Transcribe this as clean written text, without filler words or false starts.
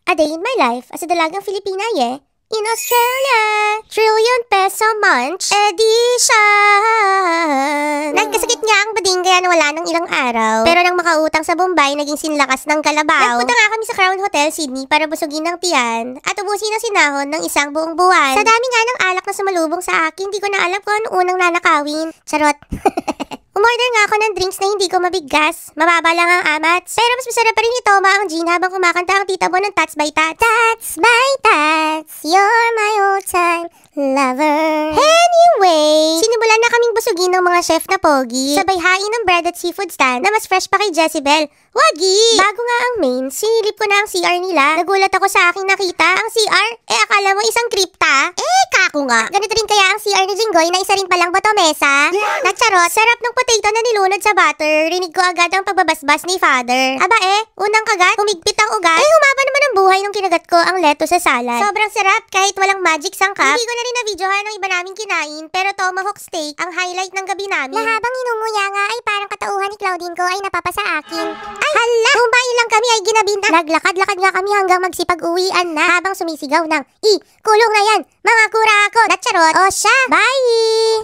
A day in my life as a dalagang Filipina, in Australia, trillion peso munch edition. Nagkasakit nga ang bading kaya nawala ng ilang araw. Pero nang makautang sa Bombay, naging sinlakas ng kalabaw. Nagpunta nga kami sa Crown Hotel, Sydney para busugin ng tiyan at ubusin ang sinahon ng isang buong buwan. Sa dami nga ng alak na sumalubong sa akin, di ko na alam kung ano unang nanakawin. Charot. Umorder nga ako ng drinks na hindi ko mabiggas. Mababa lang ang amats. Pero mas masarap pa rin itoma ang gin habang kumakanta ang tita mo ng Tats by Tats. Tats by Tats, you're my all-time lover. Anyway, sinimulan na kaming busugin ng mga chef na pogi. Sabay hain ng bread at seafood stand na mas fresh pa kay Jezebel. Wagi! Bago nga ang main, sinilip ko na ang CR nila. Nagulat ako sa aking nakita ang CR. Akala mo isang kripta? Kako nga. Ganito rin kaya ang CR ni Jinggoy na isa rin palang batomesa? Nacharot, sarap ng potato na nilunod sa butter. Rinig ko agad ang pagbabasbas ni Father. Aba unang kagat, humigpit ang ugat. Humaba naman ang buhay nung kinagat ko ang lettuce sa salad. Sobrang sarap kahit walang magic sangkap. Hindi ko na rin na-videohan ng iba naming kinain, pero tomahawk steak ang highlight ng gabi namin. Habang inunguya nga ay parang katauhan ni Claudine ko ay napapa sa akin. Ay, hala! Kumain lang kami ay ginabinta. Naglakad-lakad nga kami hanggang magsipag-uwian na habang sumisigaw ng, kulong na yan! Mga kura ako! Natcharot! O siya! Bye!